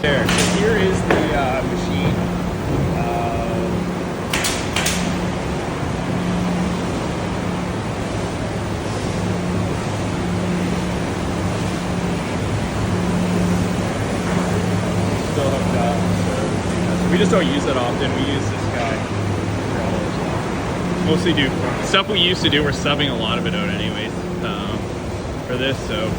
There. So here is the machine. Still hooked up. So we just don't use it often. We use this guy for all our stuff. Mostly stuff we used to do. We're subbing a lot of it out anyways for this. So